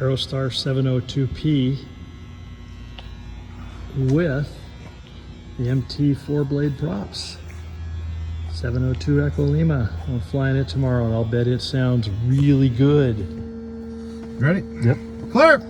Aerostar 702P with the MT 4-blade props. 702 Echo Lima. I'm flying it tomorrow and I'll bet it sounds really good. Ready? Yep. Clear!